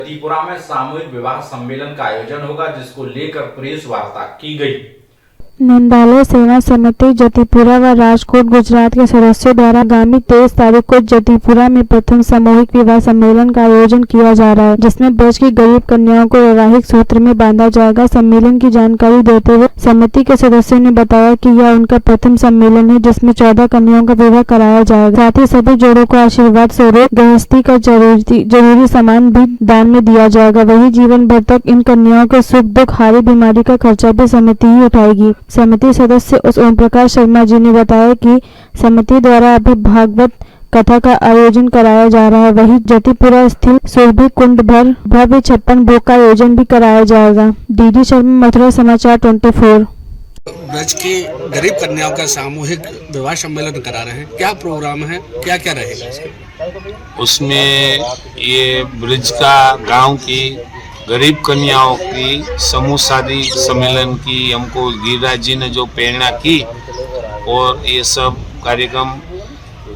जतीपुरा में सामूहिक विवाह सम्मेलन का आयोजन होगा, जिसको लेकर प्रेस वार्ता की गई। नंदालय सेवा समिति जतीपुरा व राजकोट गुजरात के सदस्यों द्वारा आगामी 23 तारीख को जतीपुरा में प्रथम सामूहिक विवाह सम्मेलन का आयोजन किया जा रहा है, जिसमें ब्रज की गरीब कन्याओं को वैवाहिक सूत्र में बांधा जाएगा। सम्मेलन की जानकारी देते हुए समिति के सदस्यों ने बताया कि यह उनका प्रथम सम्मेलन है, जिसमें 14 कन्याओं का विवाह कराया जाएगा। साथ ही सभी जोड़ों को आशीर्वाद स्वरूप गृहस्थी का जरूरी सामान भी दान में दिया जाएगा। वही जीवन भर तक इन कन्याओं के सुख दुख हारी बीमारी का खर्चा भी समिति ही उठाएगी। समिति सदस्य उस ओम प्रकाश शर्मा जी ने बताया कि समिति द्वारा अभी भागवत कथा का आयोजन कराया जा रहा है। वहीं जतीपुरा स्थित सुरभि कुंड भर भव्य 56 भोग का आयोजन भी कराया जाएगा। डीडी शर्मा, मथुरा समाचार 24। ब्रज की गरीब कन्याओं का सामूहिक विवाह सम्मेलन करा रहे हैं, क्या प्रोग्राम है, क्या क्या रहेगा उसमें? ये ब्रज का गांव की गरीब कन्याओं की समूह शादी सम्मेलन की हमको गिरिराज जी ने जो प्रेरणा की, और ये सब कार्यक्रम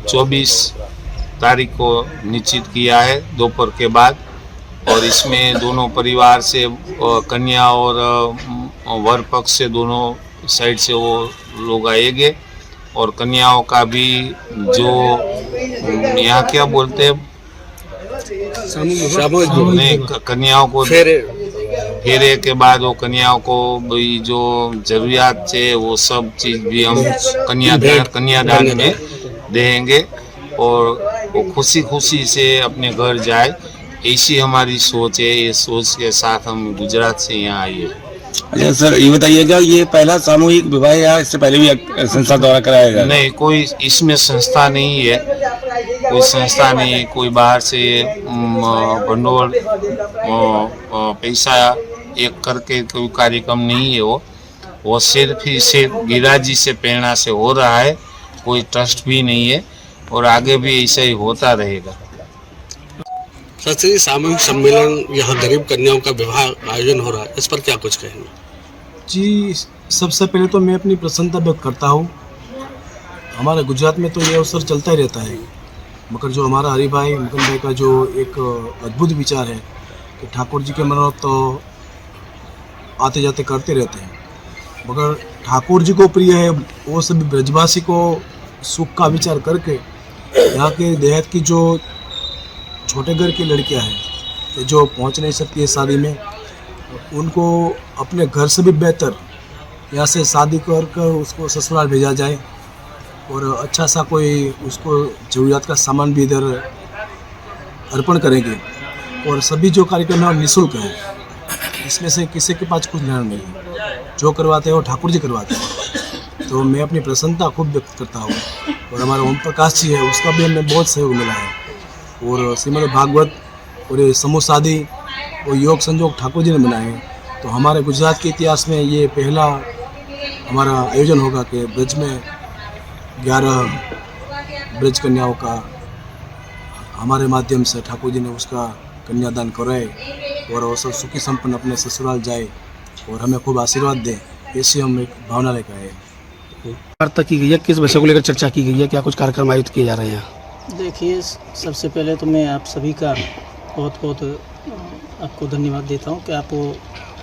24 तारीख को निश्चित किया है दोपहर के बाद। और इसमें दोनों परिवार से कन्या और वर पक्ष से दोनों साइड से वो लोग आएंगे, और कन्याओं का भी जो यहाँ क्या बोलते हैं, नहीं, कन्याओं को फेरे के बाद वो कन्याओं को भी जो जरूरियात है वो सब चीज भी हम कन्यादान में देंगे, और वो खुशी खुशी से अपने घर जाए, ऐसी हमारी सोच है। ये सोच के साथ हम गुजरात से यहाँ आए हैं। अच्छा सर, ये बताइएगा, ये पहला सामूहिक विवाह या इससे पहले भी संस्था द्वारा कराया गया? नहीं, कोई इसमें संस्था नहीं है, कोई संस्था नहीं है, कोई बाहर से भंडोल पैसा एक करके कोई कार्यक्रम नहीं है। वो सिर्फ ही सिर्फ गिरिराज जी से प्रेरणा से हो रहा है, कोई ट्रस्ट भी नहीं है, और आगे भी ऐसा ही होता रहेगा। सर, सामूहिक सम्मेलन यहाँ गरीब कन्याओं का विवाह आयोजन हो रहा है, इस पर क्या कुछ कहेंगे? जी, सबसे पहले तो मैं अपनी प्रसन्नता व्यक्त करता हूँ। हमारे गुजरात में तो ये अवसर चलता ही रहता है, मगर जो हमारा हरिभाई मुकुंद भाई का जो एक अद्भुत विचार है कि ठाकुर जी के मनोरथ तो आते जाते करते रहते हैं, मगर ठाकुर जी को प्रिय है वो सभी ब्रजवासी को सुख का विचार करके यहाँ के देहात की जो छोटे घर की लड़कियां हैं जो पहुँच नहीं सकती है शादी में, उनको अपने घर से भी बेहतर यहाँ से शादी कर उसको ससुराल भेजा जाए, और अच्छा सा कोई उसको ज़रूरियात का सामान भी इधर अर्पण करेंगे। और सभी जो कार्यक्रम है निःशुल्क है, इसमें से किसी के पास कुछ लेना नहीं है, जो करवाते हैं वो ठाकुर जी करवाते हैं। तो मैं अपनी प्रसन्नता खूब व्यक्त करता हूँ, और हमारा ओम प्रकाश जी है उसका भी हमें बहुत सहयोग मिला है, और श्रीमद् भागवत और ये समूह शादी और योग संजोग ठाकुर जी ने बनाए हैं। तो हमारे गुजरात के इतिहास में ये पहला हमारा आयोजन होगा कि ब्रज में 11 ब्रज कन्याओं का हमारे माध्यम से ठाकुर जी ने उसका कन्यादान कराए, और वो सब सुखी संपन्न अपने ससुराल जाए और हमें खूब आशीर्वाद दें, ऐसी हम एक भावना लेकर आए। वार्ता की गई है, किस विषय को लेकर चर्चा की गई है, क्या कुछ कार्यक्रम आयोजित किए जा रहे हैं? देखिए, सबसे पहले तो मैं आप सभी का बहुत बहुत आपको धन्यवाद देता हूं कि आप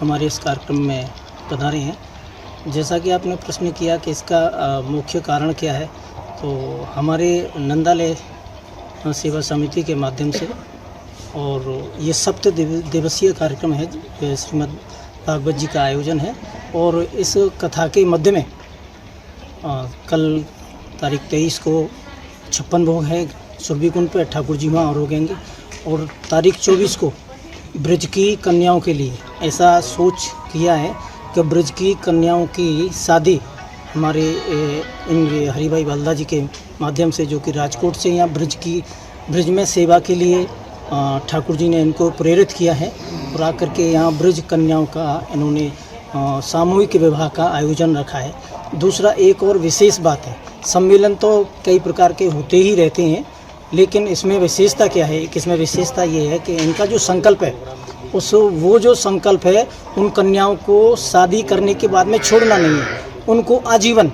हमारे इस कार्यक्रम में पधारे हैं। जैसा कि आपने प्रश्न किया कि इसका मुख्य कारण क्या है, तो हमारे नंदालय सेवा समिति के माध्यम से, और ये 7 दिवसीय कार्यक्रम है, श्रीमद् भागवत जी का आयोजन है, और इस कथा के मध्य में कल तारीख 23 को 56 भोग है सुरभि कुंड पर, ठाकुर जी वहाँ रोकेंगे, और तारीख 24 को ब्रज की कन्याओं के लिए ऐसा सोच किया है कि ब्रज की कन्याओं की शादी हमारे इन हरिभाई बल्दा जी के माध्यम से, जो कि राजकोट से यहाँ ब्रज में सेवा के लिए ठाकुर जी ने इनको प्रेरित किया है, और आकर के यहाँ ब्रज कन्याओं का इन्होंने सामूहिक विवाह का आयोजन रखा है। दूसरा एक और विशेष बात है, सम्मेलन तो कई प्रकार के होते ही रहते हैं, लेकिन इसमें विशेषता क्या है? इसमें विशेषता ये है कि इनका जो संकल्प है, वो जो संकल्प है उन कन्याओं को शादी करने के बाद में छोड़ना नहीं है, उनको आजीवन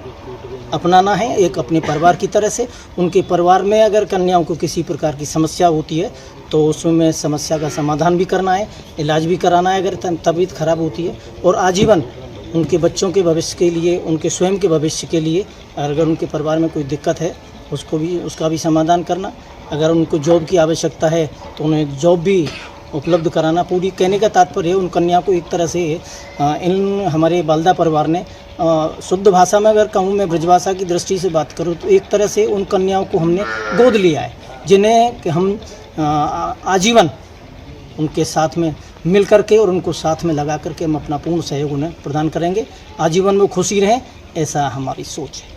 अपनाना है, एक अपने परिवार की तरह से। उनके परिवार में अगर कन्याओं को किसी प्रकार की समस्या होती है तो उसमें समस्या का समाधान भी करना है, इलाज भी कराना है अगर तबीयत खराब होती है, और आजीवन उनके बच्चों के भविष्य के लिए, उनके स्वयं के भविष्य के लिए, अगर उनके परिवार में कोई दिक्कत है उसका भी समाधान करना। अगर उनको जॉब की आवश्यकता है तो उन्हें जॉब भी उपलब्ध कराना। पूरी कहने का तात्पर्य है उन कन्या को एक तरह से इन हमारे बालदा परिवार ने शुद्ध भाषा में अगर कहूँ, मैं ब्रजभाषा की दृष्टि से बात करूँ तो एक तरह से उन कन्याओं को हमने गोद लिया है, जिन्हें कि हम आजीवन उनके साथ में मिल करके और उनको साथ में लगा करके हम अपना पूर्ण सहयोग उन्हें प्रदान करेंगे। आजीवन वो खुशी रहें, ऐसा हमारी सोच है।